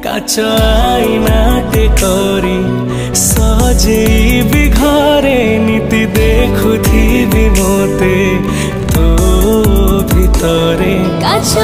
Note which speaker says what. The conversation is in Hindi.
Speaker 1: काच आईनाटे करी सजेबी घरे नीति देखुथिबी मोते तो भितरे
Speaker 2: काच